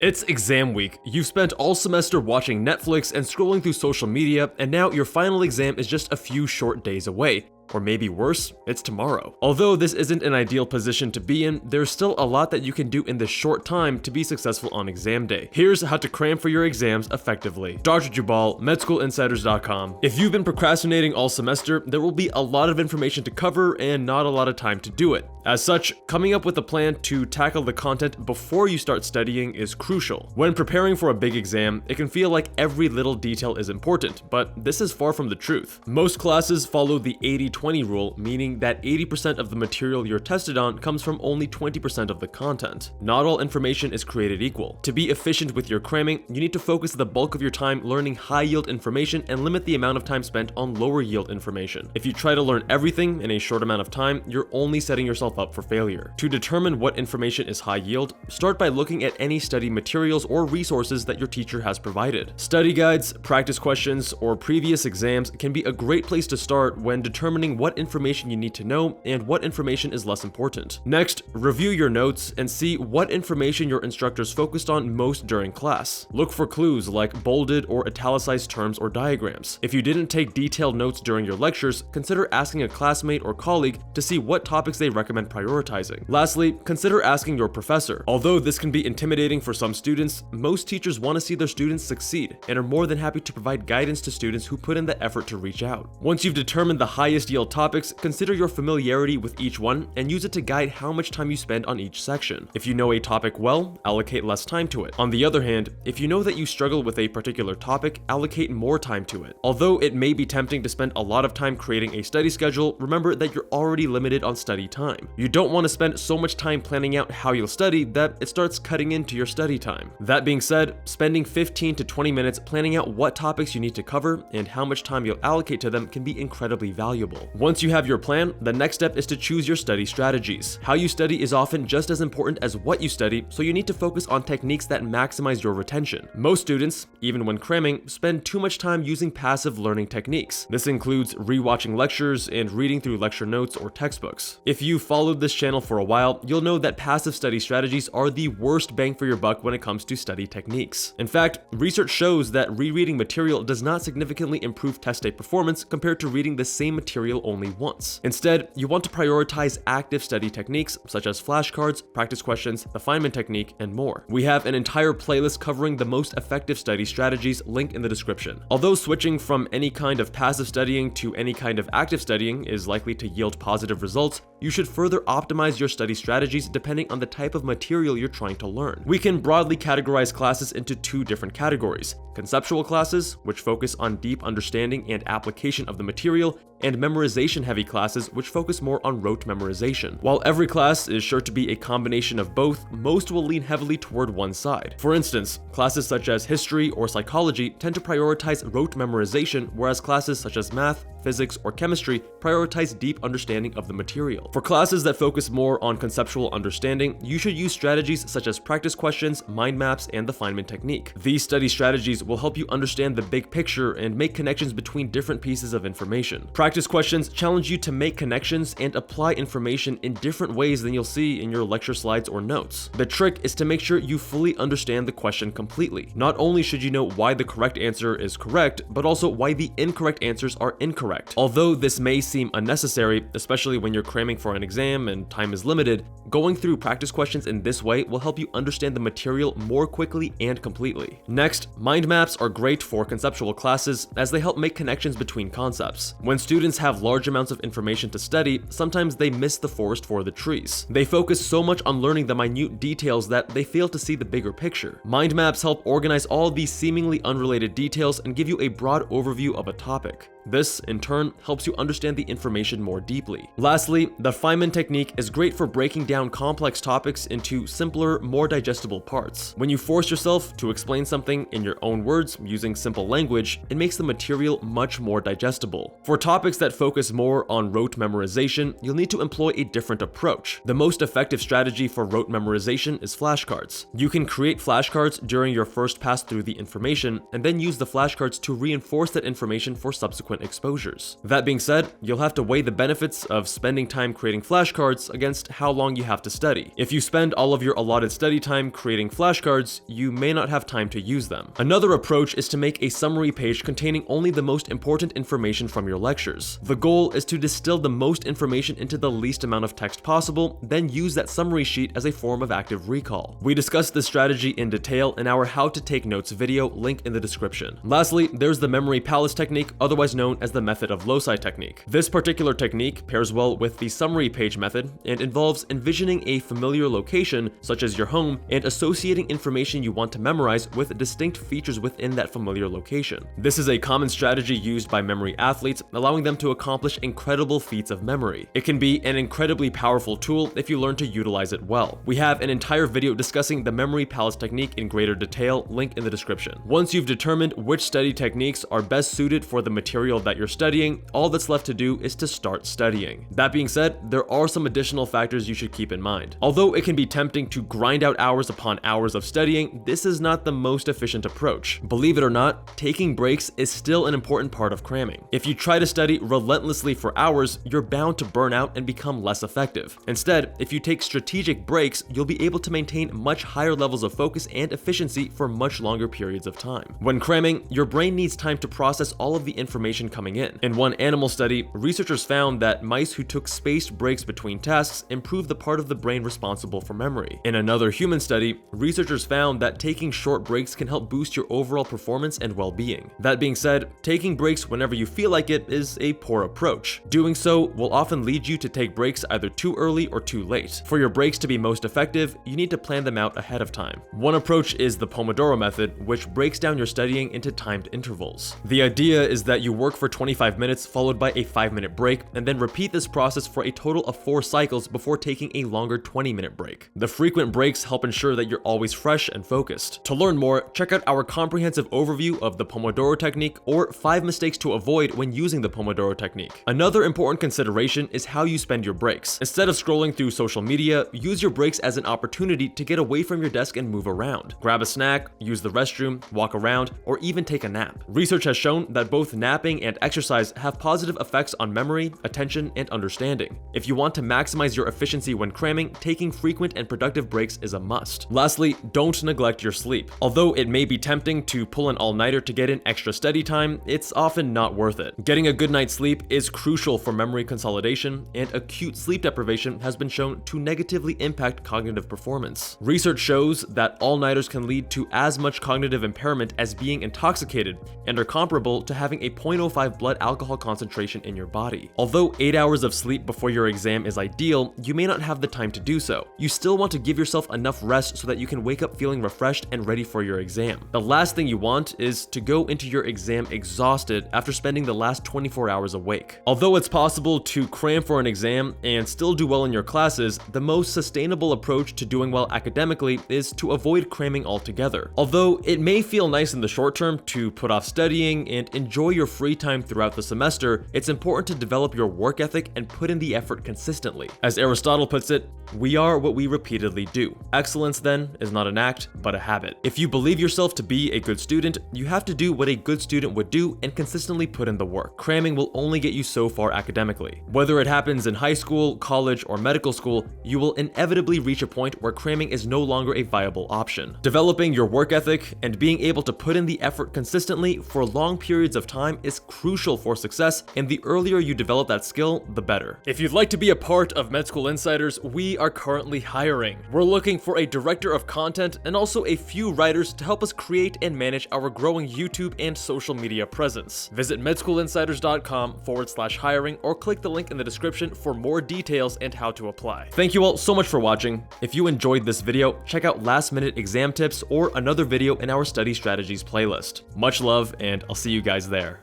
It's exam week. You've spent all semester watching Netflix and scrolling through social media, and now your final exam is just a few short days away. Or maybe worse, it's tomorrow. Although this isn't an ideal position to be in, there's still a lot that you can do in this short time to be successful on exam day. Here's how to cram for your exams effectively. Dr. Jubal, medschoolinsiders.com. If you've been procrastinating all semester, there will be a lot of information to cover and not a lot of time to do it. As such, coming up with a plan to tackle the content before you start studying is crucial. When preparing for a big exam, it can feel like every little detail is important, but this is far from the truth. Most classes follow the 80-20 rule, meaning that 80% of the material you're tested on comes from only 20% of the content. Not all information is created equal. To be efficient with your cramming, you need to focus the bulk of your time learning high-yield information and limit the amount of time spent on lower-yield information. If you try to learn everything in a short amount of time, you're only setting yourself up for failure. To determine what information is high yield, start by looking at any study materials or resources that your teacher has provided. Study guides, practice questions, or previous exams can be a great place to start when determining what information you need to know and what information is less important. Next, review your notes and see what information your instructors focused on most during class. Look for clues like bolded or italicized terms or diagrams. If you didn't take detailed notes during your lectures, consider asking a classmate or colleague to see what topics they recommend prioritizing. Lastly, consider asking your professor. Although this can be intimidating for some students, most teachers want to see their students succeed and are more than happy to provide guidance to students who put in the effort to reach out. Once you've determined the highest yield topics, consider your familiarity with each one and use it to guide how much time you spend on each section. If you know a topic well, allocate less time to it. On the other hand, if you know that you struggle with a particular topic, allocate more time to it. Although it may be tempting to spend a lot of time creating a study schedule, remember that you're already limited on study time. You don't want to spend so much time planning out how you'll study that it starts cutting into your study time. That being said, spending 15 to 20 minutes planning out what topics you need to cover and how much time you'll allocate to them can be incredibly valuable. Once you have your plan, the next step is to choose your study strategies. How you study is often just as important as what you study, so you need to focus on techniques that maximize your retention. Most students, even when cramming, spend too much time using passive learning techniques. This includes rewatching lectures and reading through lecture notes or textbooks. If you followed this channel for a while, you'll know that passive study strategies are the worst bang for your buck when it comes to study techniques. In fact, research shows that rereading material does not significantly improve test day performance compared to reading the same material only once. Instead, you want to prioritize active study techniques such as flashcards, practice questions, the Feynman technique, and more. We have an entire playlist covering the most effective study strategies linked in the description. Although switching from any kind of passive studying to any kind of active studying is likely to yield positive results, you should further optimize your study strategies depending on the type of material you're trying to learn. We can broadly categorize classes into two different categories: conceptual classes, which focus on deep understanding and application of the material, and memorization-heavy classes, which focus more on rote memorization. While every class is sure to be a combination of both, most will lean heavily toward one side. For instance, classes such as history or psychology tend to prioritize rote memorization, whereas classes such as math, physics, or chemistry prioritize deep understanding of the material. For classes that focus more on conceptual understanding, you should use strategies such as practice questions, mind maps, and the Feynman technique. These study strategies will help you understand the big picture and make connections between different pieces of information. Practice questions challenge you to make connections and apply information in different ways than you'll see in your lecture slides or notes. The trick is to make sure you fully understand the question completely. Not only should you know why the correct answer is correct, but also why the incorrect answers are incorrect. Although this may seem unnecessary, especially when you're cramming for an exam and time is limited, going through practice questions in this way will help you understand the material more quickly and completely. Next, mind maps are great for conceptual classes as they help make connections between concepts. When students have large amounts of information to study, sometimes they miss the forest for the trees. They focus so much on learning the minute details that they fail to see the bigger picture. Mind maps help organize all these seemingly unrelated details and give you a broad overview of a topic. This, in turn, helps you understand the information more deeply. Lastly, the Feynman technique is great for breaking down complex topics into simpler, more digestible parts. When you force yourself to explain something in your own words using simple language, it makes the material much more digestible. For topics that focus more on rote memorization, you'll need to employ a different approach. The most effective strategy for rote memorization is flashcards. You can create flashcards during your first pass through the information, and then use the flashcards to reinforce that information for subsequent frequent exposures. That being said, you'll have to weigh the benefits of spending time creating flashcards against how long you have to study. If you spend all of your allotted study time creating flashcards, you may not have time to use them. Another approach is to make a summary page containing only the most important information from your lectures. The goal is to distill the most information into the least amount of text possible, then use that summary sheet as a form of active recall. We discussed this strategy in detail in our How to Take Notes video, link in the description. Lastly, there's the memory palace technique, otherwise known as the method of loci technique. This particular technique pairs well with the summary page method and involves envisioning a familiar location, such as your home, and associating information you want to memorize with distinct features within that familiar location. This is a common strategy used by memory athletes, allowing them to accomplish incredible feats of memory. It can be an incredibly powerful tool if you learn to utilize it well. We have an entire video discussing the memory palace technique in greater detail, link in the description. Once you've determined which study techniques are best suited for the material that you're studying, all that's left to do is to start studying. That being said, there are some additional factors you should keep in mind. Although it can be tempting to grind out hours upon hours of studying, this is not the most efficient approach. Believe it or not, taking breaks is still an important part of cramming. If you try to study relentlessly for hours, you're bound to burn out and become less effective. Instead, if you take strategic breaks, you'll be able to maintain much higher levels of focus and efficiency for much longer periods of time. When cramming, your brain needs time to process all of the information coming in. In one animal study, researchers found that mice who took spaced breaks between tasks improved the part of the brain responsible for memory. In another human study, researchers found that taking short breaks can help boost your overall performance and well-being. That being said, taking breaks whenever you feel like it is a poor approach. Doing so will often lead you to take breaks either too early or too late. For your breaks to be most effective, you need to plan them out ahead of time. One approach is the Pomodoro method, which breaks down your studying into timed intervals. The idea is that you work for 25 minutes followed by a 5-minute break, and then repeat this process for a total of 4 cycles before taking a longer 20-minute break. The frequent breaks help ensure that you're always fresh and focused. To learn more, check out our comprehensive overview of the Pomodoro technique or 5 mistakes to avoid when using the Pomodoro technique. Another important consideration is how you spend your breaks. Instead of scrolling through social media, use your breaks as an opportunity to get away from your desk and move around. Grab a snack, use the restroom, walk around, or even take a nap. Research has shown that both napping and exercise have positive effects on memory, attention, and understanding. If you want to maximize your efficiency when cramming, taking frequent and productive breaks is a must. Lastly, don't neglect your sleep. Although it may be tempting to pull an all-nighter to get in extra study time, it's often not worth it. Getting a good night's sleep is crucial for memory consolidation, and acute sleep deprivation has been shown to negatively impact cognitive performance. Research shows that all-nighters can lead to as much cognitive impairment as being intoxicated, and are comparable to having a 0.05 blood alcohol concentration in your body. Although 8 hours of sleep before your exam is ideal, you may not have the time to do so. You still want to give yourself enough rest so that you can wake up feeling refreshed and ready for your exam. The last thing you want is to go into your exam exhausted after spending the last 24 hours awake. Although it's possible to cram for an exam and still do well in your classes, the most sustainable approach to doing well academically is to avoid cramming altogether. Although it may feel nice in the short term to put off studying and enjoy your free time throughout the semester, it's important to develop your work ethic and put in the effort consistently. As Aristotle puts it, we are what we repeatedly do. Excellence, then, is not an act, but a habit. If you believe yourself to be a good student, you have to do what a good student would do and consistently put in the work. Cramming will only get you so far academically. Whether it happens in high school, college, or medical school, you will inevitably reach a point where cramming is no longer a viable option. Developing your work ethic and being able to put in the effort consistently for long periods of time is crucial for success, and the earlier you develop that skill, the better. If you'd like to be a part of Med School Insiders, we are currently hiring. We're looking for a director of content and also a few writers to help us create and manage our growing YouTube and social media presence. Visit medschoolinsiders.com/hiring or click the link in the description for more details and how to apply. Thank you all so much for watching. If you enjoyed this video, check out last-minute exam tips or another video in our study strategies playlist. Much love, and I'll see you guys there.